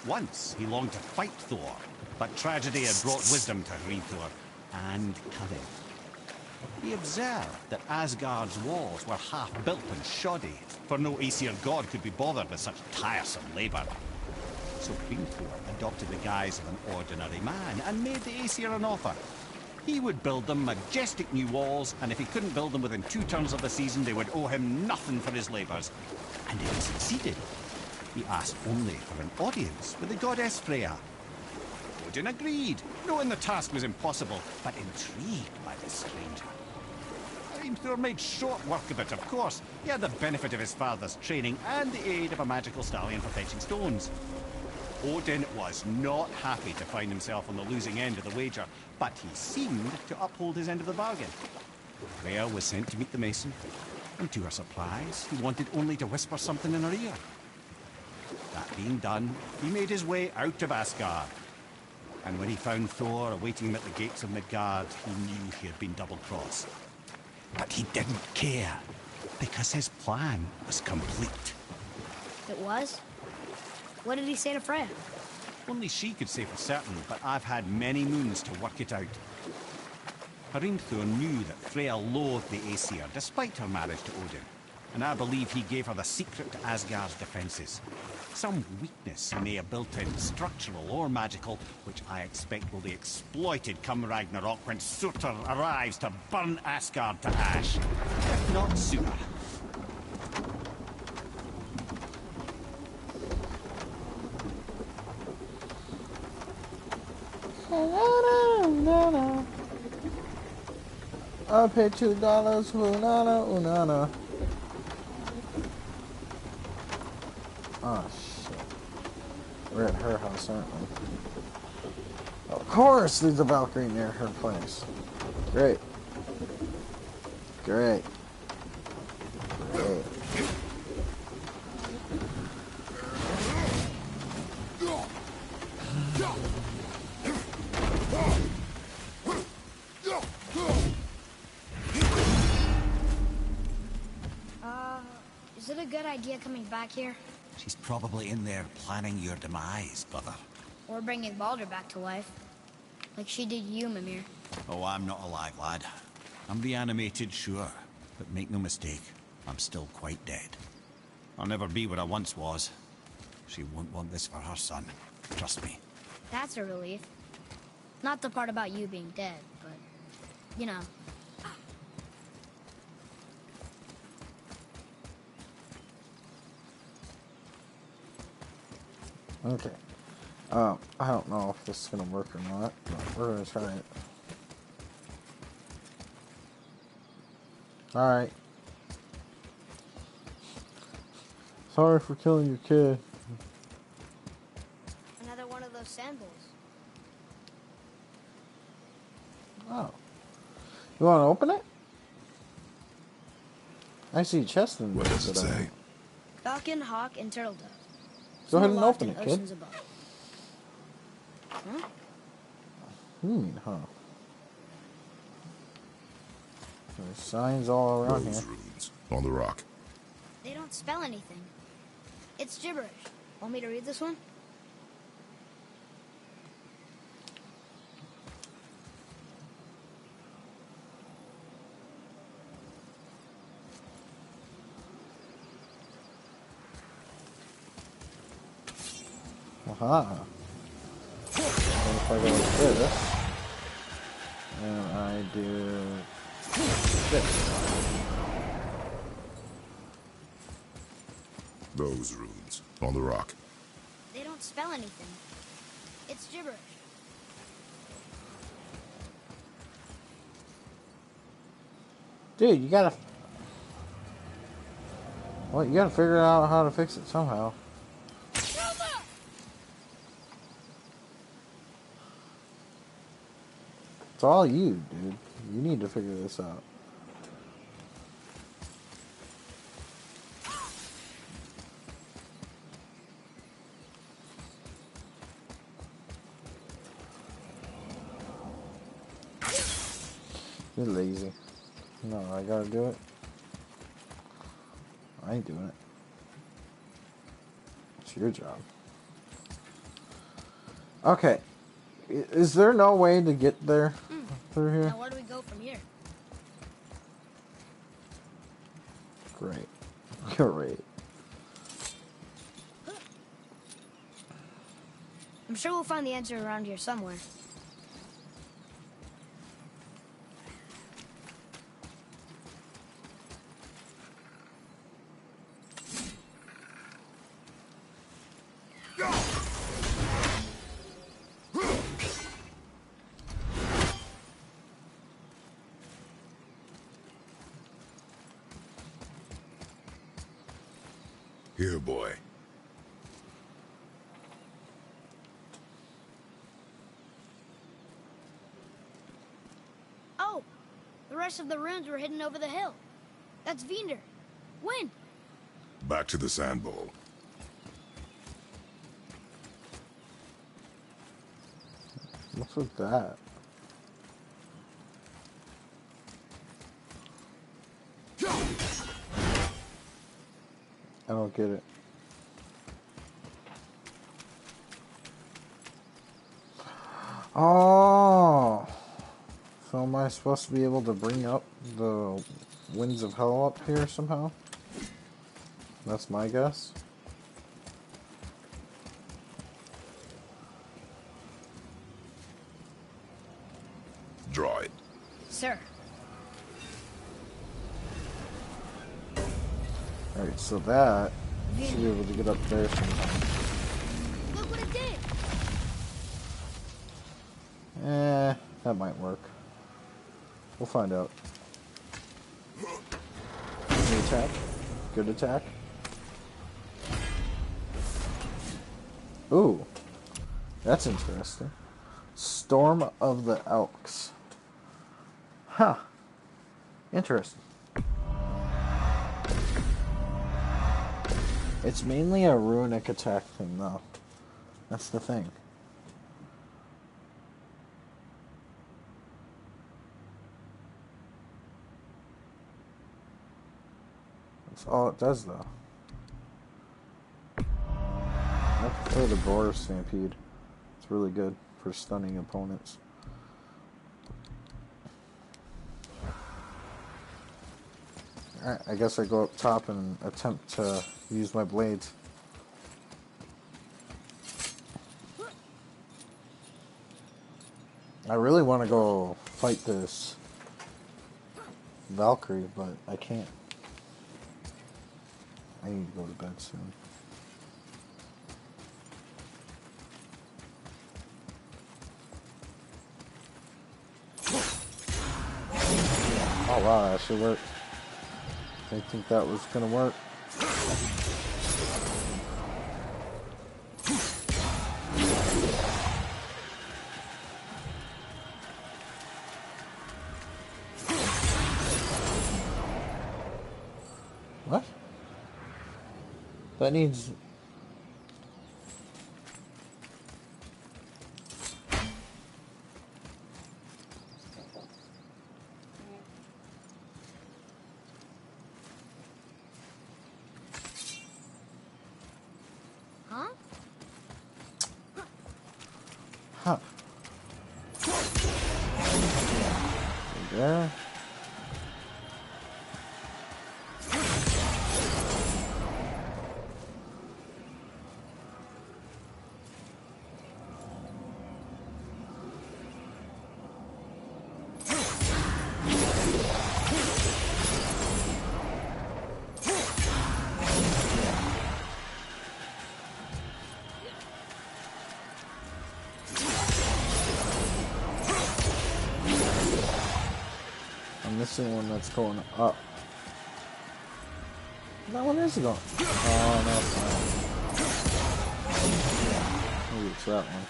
Once he longed to fight Thor, but tragedy had brought wisdom to Hrein-Thor and courage. He observed that Asgard's walls were half-built and shoddy, for no Aesir god could be bothered with such tiresome labor. So Hrein-Thor adopted the guise of an ordinary man and made the Aesir an offer. He would build them majestic new walls, and if he couldn't build them within 2 turns of the season, they would owe him nothing for his labors. And if he succeeded, he asked only for an audience with the goddess Freya. Odin agreed, knowing the task was impossible, but intrigued by the stranger. Hrein-Thor made short work of it, of course. He had the benefit of his father's training and the aid of a magical stallion for fetching stones. Odin was not happy to find himself on the losing end of the wager, but he seemed to uphold his end of the bargain. Freya was sent to meet the mason, and to her surprise, he wanted only to whisper something in her ear. That being done, he made his way out of Asgard. And when he found Thor awaiting him at the gates of Midgard, he knew he had been double-crossed. But he didn't care, because his plan was complete. It was? What did he say to Freya? Only she could say for certain, but I've had many moons to work it out. Hrein-Thor knew that Freya loathed the Aesir, despite her marriage to Odin, and I believe he gave her the secret to Asgard's defenses. Some weakness he may have built in, structural or magical, which I expect will be exploited come Ragnarok when Surtur arrives to burn Asgard to ash. If not sooner. I paid $2 for unana. Oh shit. We're at her house, aren't we? Of course there's a Valkyrie near her place. Great. Great. Great. Is it a good idea coming back here? She's probably in there planning your demise, brother. Or bringing Baldur back to life? Like she did you, Mimir. Oh, I'm not alive, lad. I'm reanimated, sure. But make no mistake, I'm still quite dead. I'll never be what I once was. She won't want this for her son. Trust me. That's a relief. Not the part about you being dead, but... you know. Okay. I don't know if this is gonna work or not, but we're gonna try it. Alright. Sorry for killing your kid. Another one of those sandals. Oh. You wanna open it? I see a chest in there. What does it say? Falcon, hawk, and turtle dove. Go ahead and Aloft open in it, kid. oceans above. Huh? Huh. There's signs all around Those here. runes on the rock. They don't spell anything. It's gibberish. Want me to read this one? Aha. So if I go like this, and I do this. Those runes on the rock. They don't spell anything. It's gibberish. Dude, you gotta... Well, you gotta figure out how to fix it somehow. It's all you, dude. You need to figure this out. You're lazy. No, I gotta do it. I ain't doing it. It's your job. Okay. Is there no way to get there through here? Now where do we go from here? Great. Great. I'm sure we'll find the answer around here somewhere. Here, boy. Oh, the rest of the runes were hidden over the hill. That's Vinder. When? Back to the sand bowl. What's with that? I don't get it. Oh! So am I supposed to be able to bring up the winds of hell up here somehow? That's my guess. Draw it. Sir. Alright, so that should be able to get up there sometime. Look what it did! That might work. We'll find out. Any attack? Good attack? Ooh. That's interesting. Storm of the Elks. Huh. Interesting. It's mainly a runic attack thing, though. That's the thing. That's all it does, though. I prefer the Boar Stampede. It's really good for stunning opponents. Alright, I guess I go up top and attempt to use my blades. I really want to go fight this Valkyrie, but I can't. I need to go to bed soon. Oh wow, that should work. I didn't think that was gonna work. What? That needs... Huh? Huh. There. I'm missing one that's going up. That one is going. Oh, no, it's not. Maybe it's that one.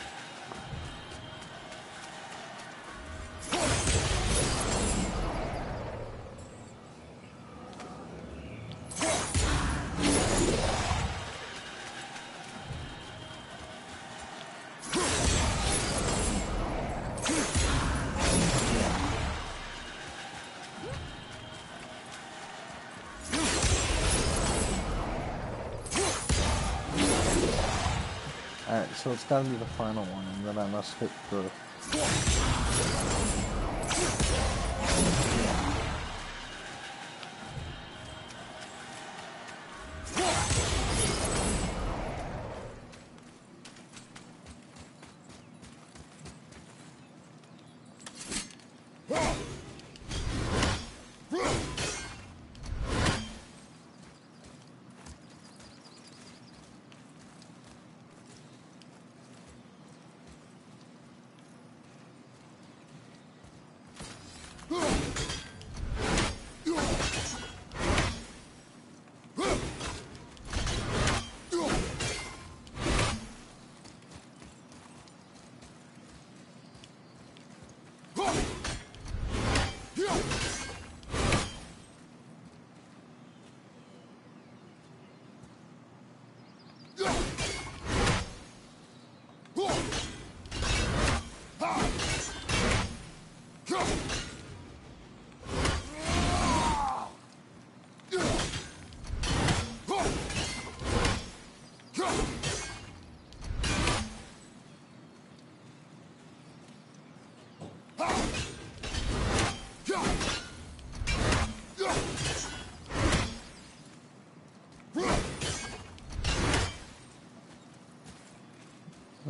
Alright, so it's gotta be the final one, and then I must hit the...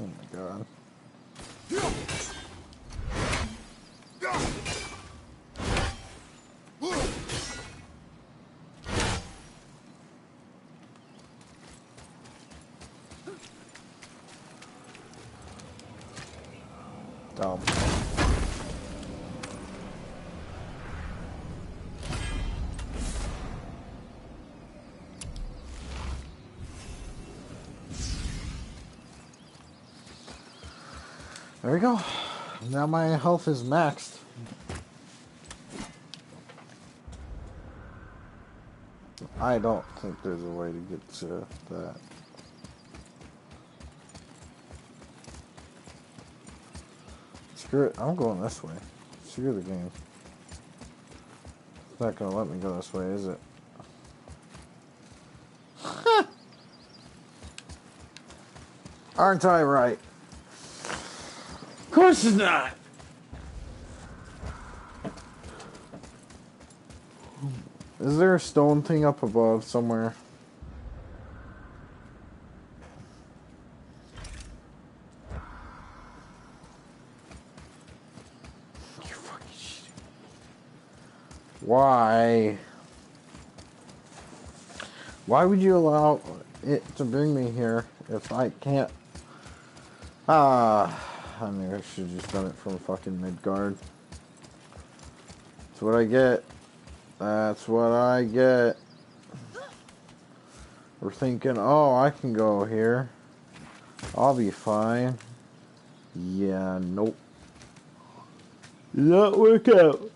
Oh my god. Dumb. There we go. Now my health is maxed. I don't think there's a way to get to that. Screw it. I'm going this way. Screw the game. It's not gonna let me go this way, is it? Aren't I right? Of course it's not! Is there a stone thing up above somewhere? You fucking shit. Why? Why would you allow it to bring me here if I can't? I mean, I should have just done it from fucking Midgard. That's what I get. That's what I get. We're thinking, oh, I can go here. I'll be fine. Yeah, nope. Did not work out.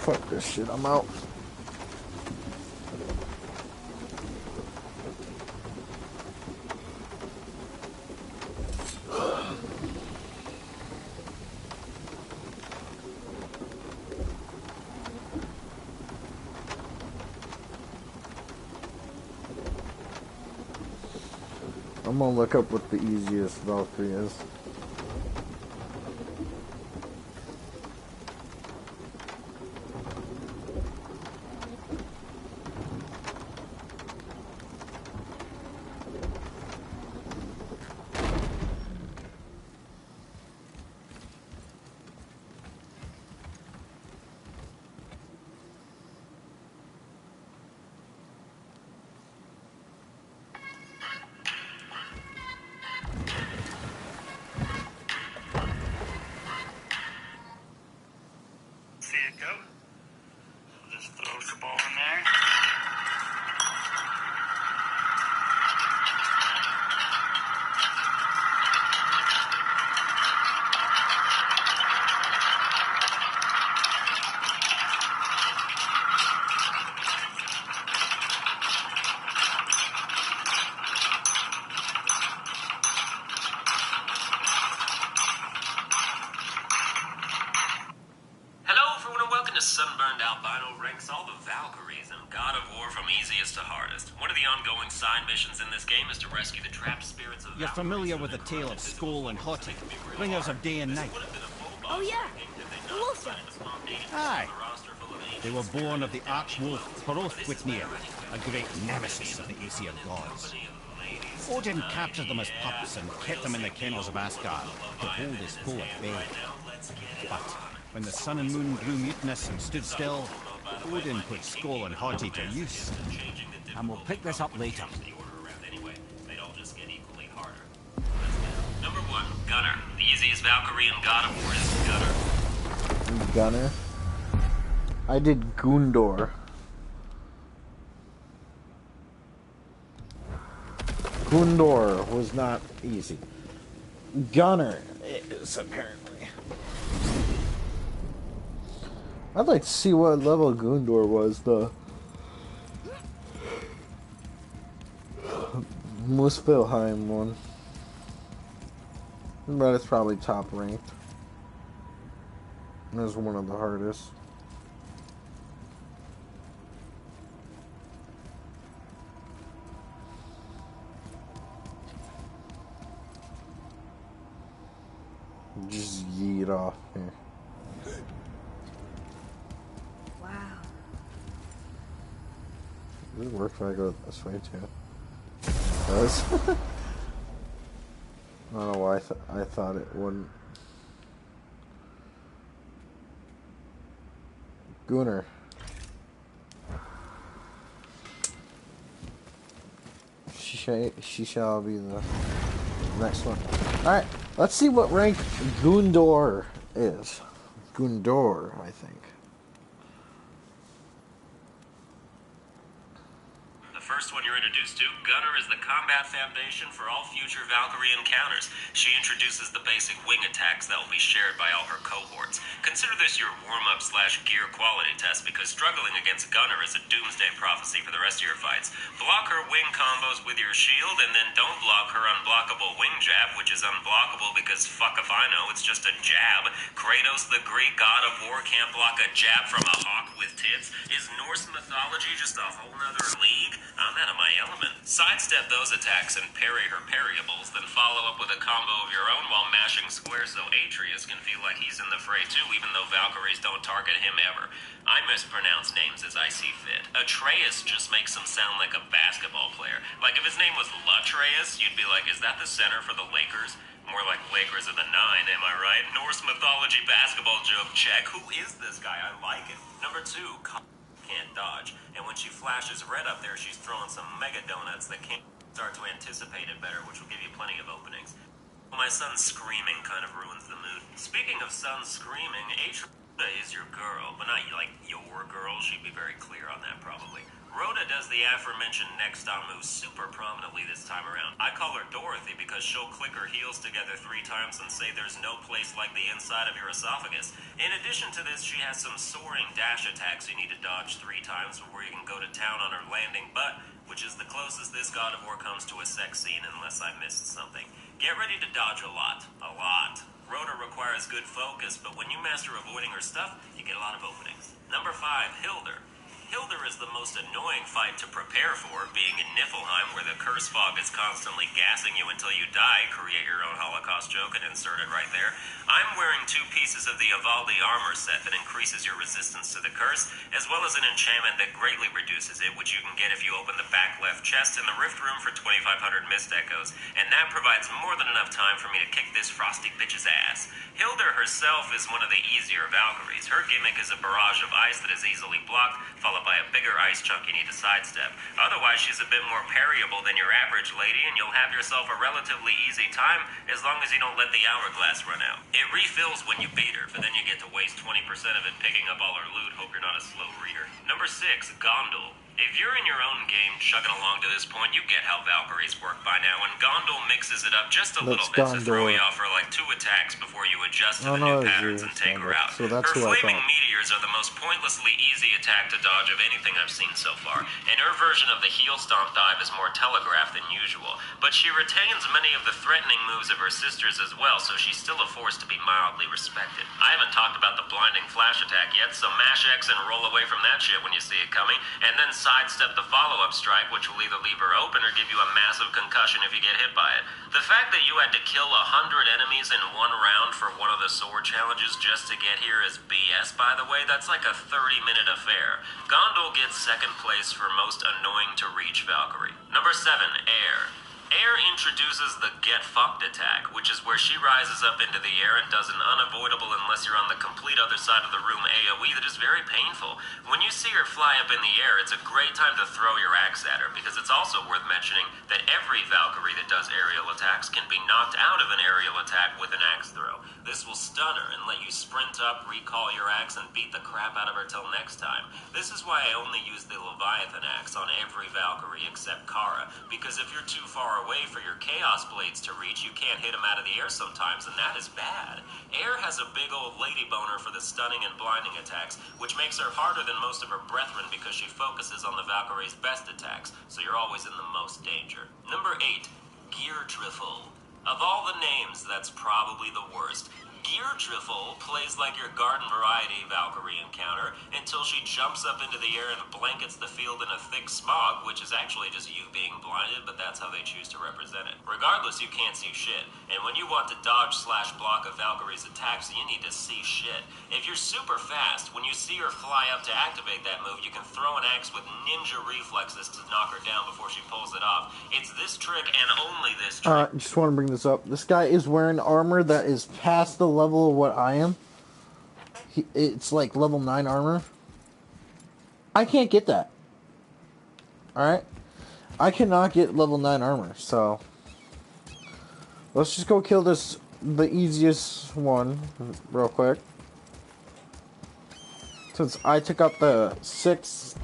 Fuck this shit, I'm out. I'm gonna look up what the easiest Valkyrie is. easiest to hardest. One of the ongoing side missions in this game is to rescue the trapped spirits of You're familiar with the tale of Skoll and Hottie, bringers of day and night. Oh yeah, the Wolfsons. Aye. They were born of the arch-wolf Hrothwitnir, a great nemesis of the Aesir gods. Odin captured them as pups and kept them in the kennels of Asgard to hold his foe at bay. But when the sun and moon grew mutinous and stood still, Odin put Skoll and Hottie to use. And we'll pick this up later. Number 1, Gunnar. The easiest Valkyrian god of war is Gunnar. Gunnar. I did Gundor. Gundor was not easy. Gunnar is apparently. I'd like to see what level Gundor was, the Muspelheim one. But it's probably top ranked. It was one of the hardest. Just yeet off here. Wow. Does it work if I go this way too? It does. I don't know why I thought it wouldn't. Gunnar. She shall be the next one. Alright, let's see what rank Gundor is. Gundor, I think. The first one you're introduced to, Gunnar is the combat foundation for all future Valkyrie encounters. She introduces the basic wing attacks that will be shared by all her cohorts. Consider this your warm-up/gear quality test, because struggling against Gunnar is a doomsday prophecy for the rest of your fights. Block her wing combos with your shield, and then don't block her unblockable wing jab, which is unblockable because fuck if I know, it's just a jab. Kratos, the Greek god of war, can't block a jab from a hawk with tits. Is Norse mythology just a whole nother league? I'm out of my element. Sidestep those attacks and parry her parryables, then follow up with a combo of your own while mashing square so Atreus can feel like he's in the fray too, even though Valkyries don't target him ever. I mispronounce names as I see fit. Atreus just makes him sound like a basketball player. Like if his name was Latreus, you'd be like, is that the center for the Lakers? More like Lakers of the 9, am I right? Norse mythology basketball joke check. Who is this guy? I like it. Number 2, can't dodge. And when she flashes red up there, she's throwing some mega donuts that can't start to anticipate it better, which will give you plenty of openings. Well, my son's screaming kind of ruins the mood. Speaking of sons screaming, Atreus is your girl, but not like your girl. She'd be very clear on that probably. Rhoda does the aforementioned next down move super prominently this time around. I call her Dorothy because she'll click her heels together 3 times and say there's no place like the inside of your esophagus. In addition to this, she has some soaring dash attacks you need to dodge 3 times before you can go to town on her landing butt, which is the closest this god of war comes to a sex scene unless I missed something. Get ready to dodge a lot. A lot. Rhoda requires good focus, but when you master avoiding her stuff, you get a lot of openings. Number 5, Hildur. Hildur is the most annoying fight to prepare for, being in Niflheim where the curse fog is constantly gassing you until you die. Create your own Holocaust joke and insert it right there. I'm wearing 2 pieces of the Ivaldi armor set that increases your resistance to the curse, as well as an enchantment that greatly reduces it, which you can get if you open the back left chest in the Rift Room for 2,500 mist echoes, and that provides more than enough time for me to kick this frosty bitch's ass. Hildur herself is one of the easier Valkyries. Her gimmick is a barrage of ice that is easily blocked, followed by a bigger ice chunk you need to sidestep. Otherwise, she's a bit more parryable than your average lady, and you'll have yourself a relatively easy time as long as you don't let the hourglass run out. It refills when you beat her, but then you get to waste 20% of it picking up all her loot. Hope you're not a slow reader. Number 6, Gondul. If you're in your own game chugging along to this point, you get how Valkyries work by now, and Gondul mixes it up just a little bit to throw you off for like 2 attacks before you adjust to the new patterns and take her out. So that's her who I flaming thought. meteors are the most pointlessly easy attack to dodge of anything I've seen so far, and her version of the heel stomp dive is more telegraphed than usual, but she retains many of the threatening moves of her sisters as well, so she's still a force to be mildly respected. I haven't talked about the blinding flash attack yet, so mash X and roll away from that shit when you see it coming, and then sidestep the follow-up strike, which will either leave her open or give you a massive concussion if you get hit by it. The fact that you had to kill 100 enemies in one round for one of the sword challenges just to get here is BS, by the way. That's like a 30-minute affair. Gondol gets second place for most annoying to reach Valkyrie. Number 7, Air. Air introduces the Get Fucked attack, which is where she rises up into the air and does an unavoidable unless you're on the complete other side of the room AoE that is very painful. When you see her fly up in the air, it's a great time to throw your axe at her, because it's also worth mentioning that every Valkyrie that does aerial attacks can be knocked out of an aerial attack with an axe throw. This will stun her and let you sprint up, recall your axe, and beat the crap out of her till next time. This is why I only use the Leviathan axe on every Valkyrie except Kara, because if you're too far away for your Chaos Blades to reach, you can't hit them out of the air sometimes, and that is bad. Air has a big old lady boner for the stunning and blinding attacks, which makes her harder than most of her brethren because she focuses on the Valkyrie's best attacks, so you're always in the most danger. Number 8, Geardriffle. Of all the names, that's probably the worst. Geardriffle plays like your garden variety Valkyrie encounter until she jumps up into the air and blankets the field in a thick smog, which is actually just you being blinded, but that's how they choose to represent it. Regardless, you can't see shit, and when you want to dodge/block a Valkyrie's attacks, you need to see shit. If you're super fast, when you see her fly up to activate that move, you can throw an axe with ninja reflexes to knock her down before she pulls it off. It's this trick and only this trick. Just want to bring this up. This guy is wearing armor that is past the level of what I am. It's like level 9 armor. I can't get that. Alright? I cannot get level 9 armor, so let's just go kill the easiest one real quick. Since I took up the 6th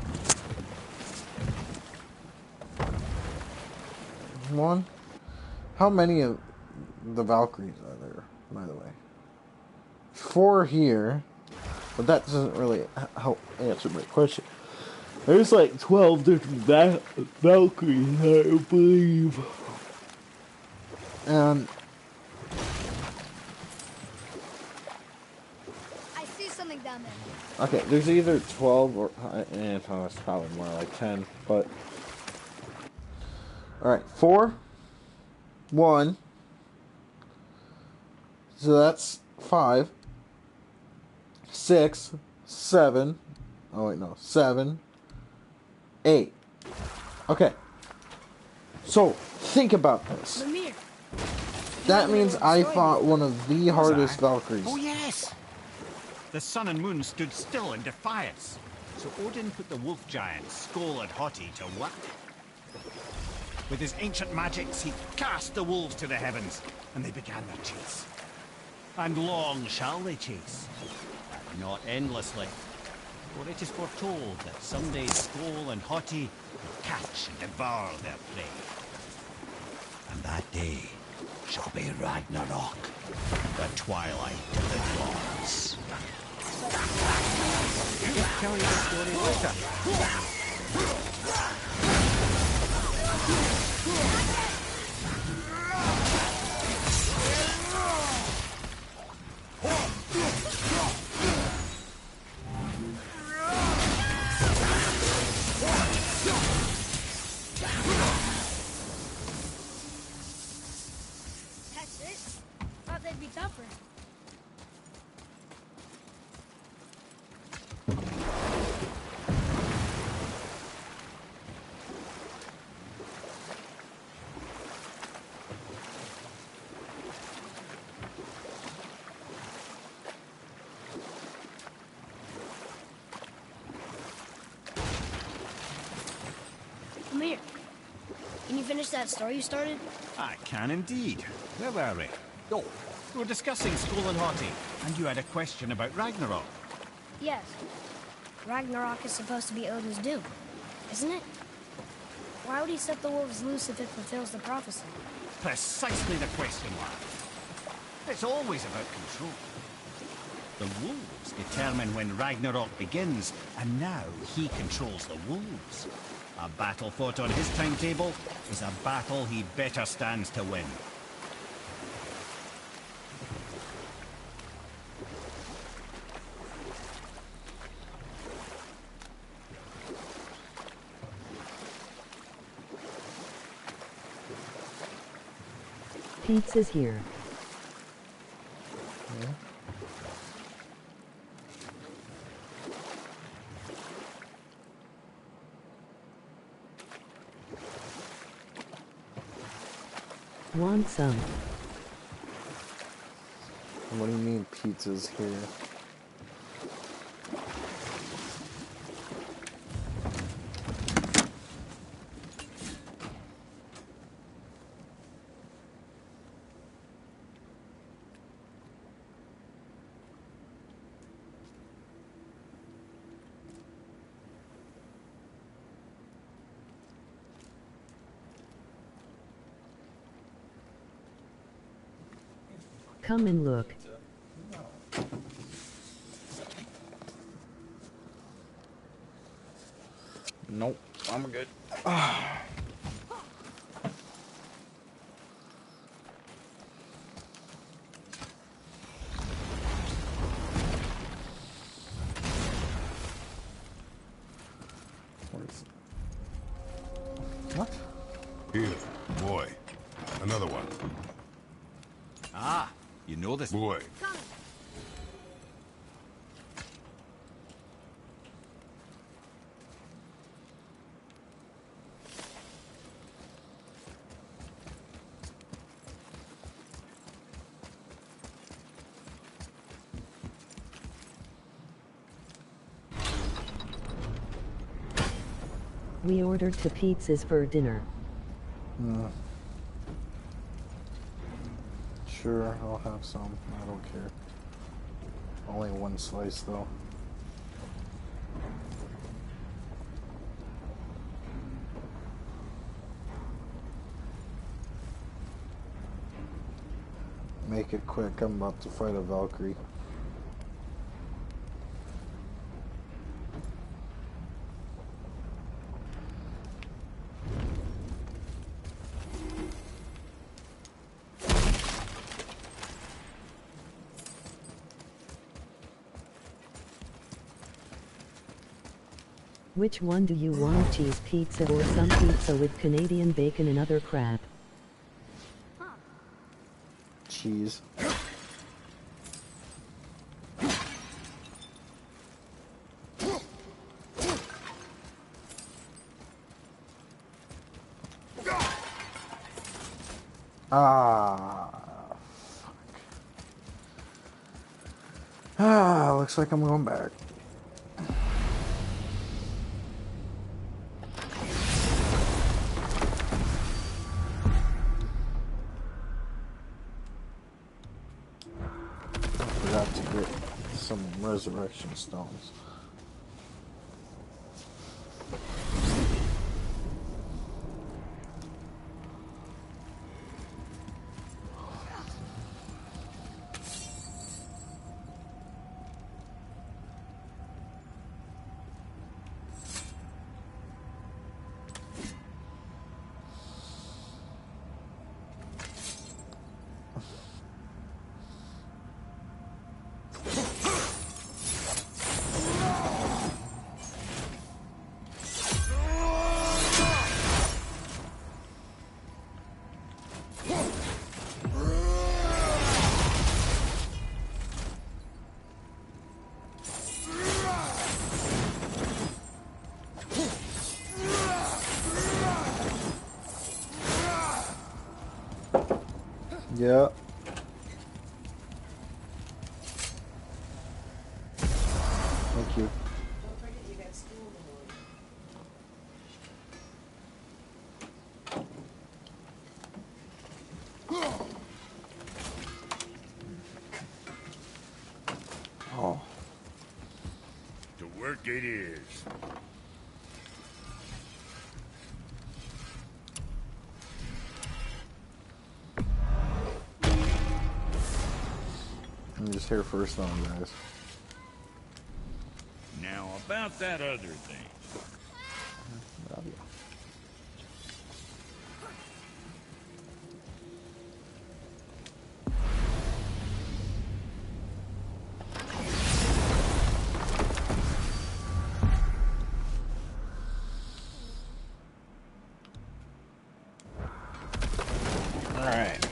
one. How many of the Valkyries are there, by the way? 4 here, but that doesn't really help answer my question. There's like 12 different Valkyries, I believe. And I see something down there. okay, there's either 12 or it's probably more like 10, but alright, 4, 1, so that's 5, 6, 7, oh wait, no, 7, 8. Okay. So, think about this. Mimir. That means I fought one of the hardest Valkyries. Oh yes! The sun and moon stood still in defiance. So Odin put the wolf giant Skoll and Hoti to work. With his ancient magics, he cast the wolves to the heavens, and they began their chase. And long shall they chase, but not endlessly. For it is foretold that someday Skoll and Hoti will catch and devour their prey. And that day shall be Ragnarok, the twilight of the gods. I'll tell you the story later. That's it? Thought they'd be tougher. Mimir, can you finish that story you started? I can indeed. Where were we? Oh, we were discussing Skoll and Hoti, and you had a question about Ragnarok. Yes. Ragnarok is supposed to be Odin's doom, isn't it? Why would he set the wolves loose if it fulfills the prophecy? Precisely the question, lad. It's always about control. The wolves determine when Ragnarok begins, and now he controls the wolves. A battle fought on his timetable is a battle he better stands to win. Pizza's here. Yeah. Want some? What do you mean pizza's here? Come and look. Nope, I'm good. What? Here, boy. Another one. Ah, you know this. Boy. We ordered 2 pizzas for dinner. Sure, I'll have some. I don't care. Only one slice, though. Make it quick. I'm about to fight a Valkyrie. Which one do you want? Cheese pizza or some pizza with Canadian bacon and other crap? Cheese. Looks like I'm going back. Forgot to get some resurrection stones. Yeah. Thank you. Oh. To work it is. I'm just here first on, guys. Now, about that other thing. Love you. Alright.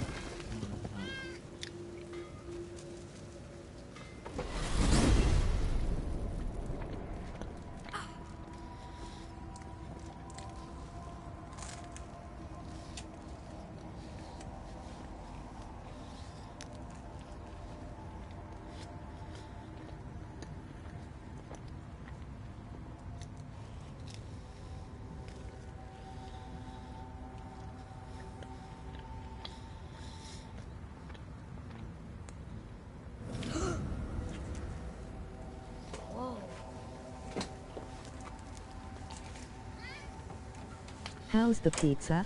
How's the pizza?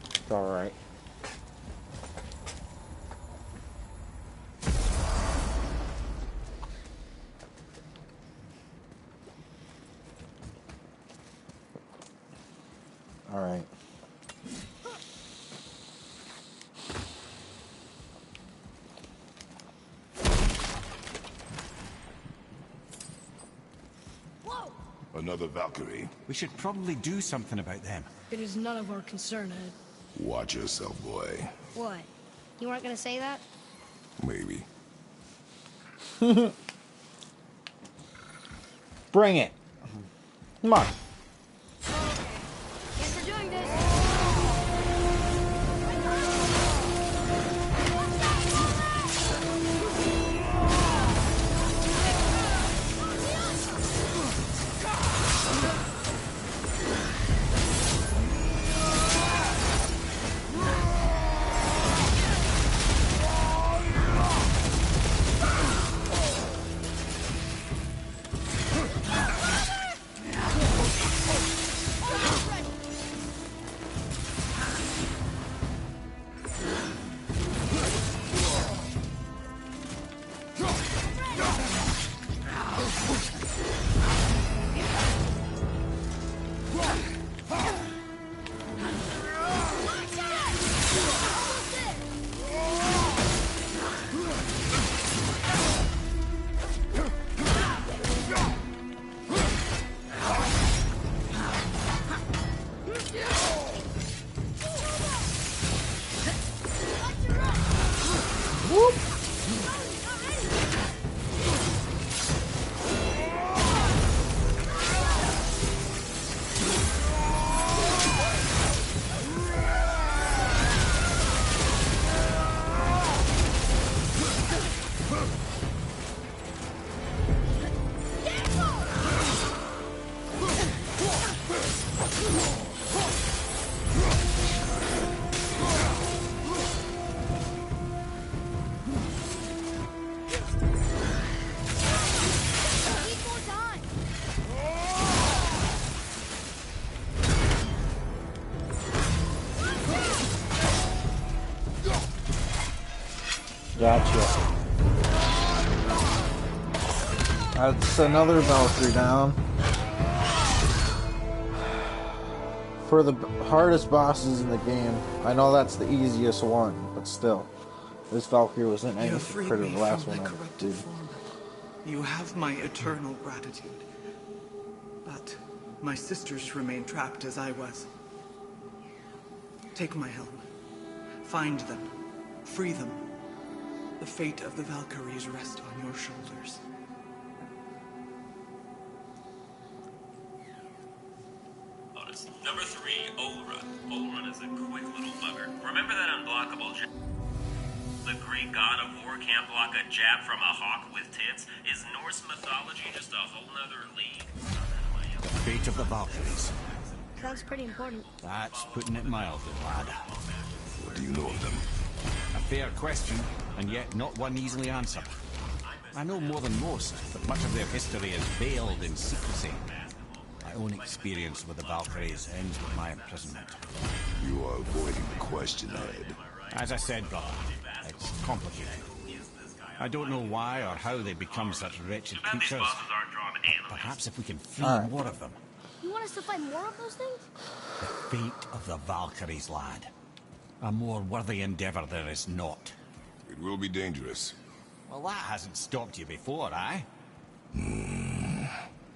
It's alright. Alright. Another Valkyrie. We should probably do something about them. It is none of our concern, Ed. Watch yourself, boy. What? You weren't gonna say that? Maybe. Bring it. Come on. Guess we're doing this. Gotcha. That's another Valkyrie down. For the hardest bosses in the game, I know that's the easiest one, but still, this Valkyrie wasn't You anything freed compared to me the last from one my I corrupted did. form. You have my eternal gratitude. But my sisters remain trapped as I was. Take my helm. Find them. Free them. The fate of the Valkyries rests on your shoulders. Bonus. Number 3, Olrun. Olrun is a quick little bugger. Remember that unblockable jab? The Greek god of war can't block a jab from a hawk with tits? Is Norse mythology just a whole nother league? Fate of the Valkyries. Sounds pretty important. That's putting it mildly, lad. What do you know of them? A fair question, and yet not one easily answered. I know more than most, but much of their history is veiled in secrecy. My own experience with the Valkyries ends with my imprisonment. You are avoiding the question, Ed. As I said, brother, it's complicated. I don't know why or how they become such wretched These creatures. bosses aren't drawn animals. Perhaps if we can free Alright. more of them. You want us to fight more of those things? The fate of the Valkyries, lad. A more worthy endeavor there is not. It will be dangerous. Well, that hasn't stopped you before, eh?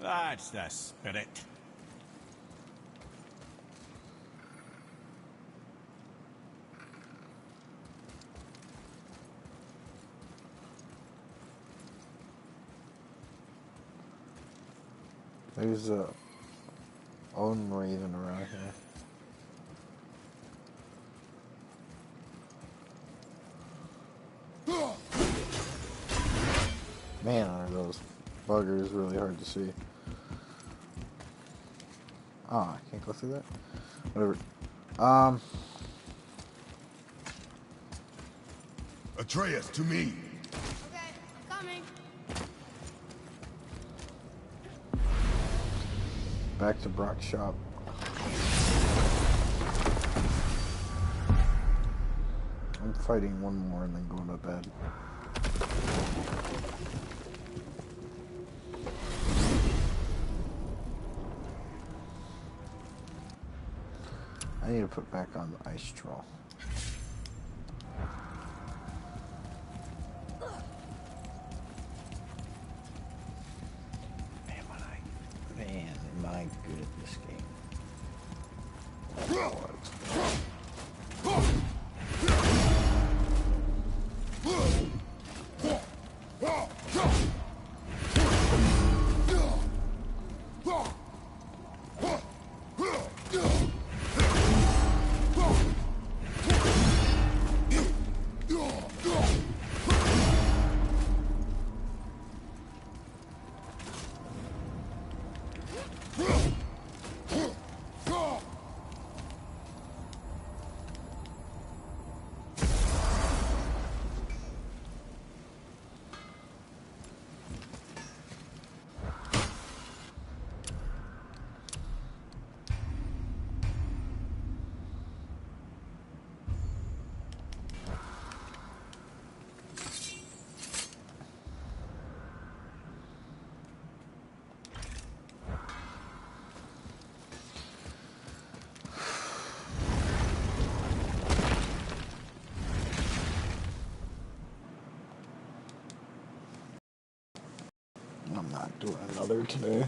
That's the spirit. There's a own raven around here. Man, are those buggers really hard to see. Oh, I can't go through that? Whatever. Atreus, to me! Okay, I'm coming. Back to Brock's shop. I'm fighting one more and then going to bed. I need to put back on the ice troll. Man, am I good at this game. I'm not doing another today.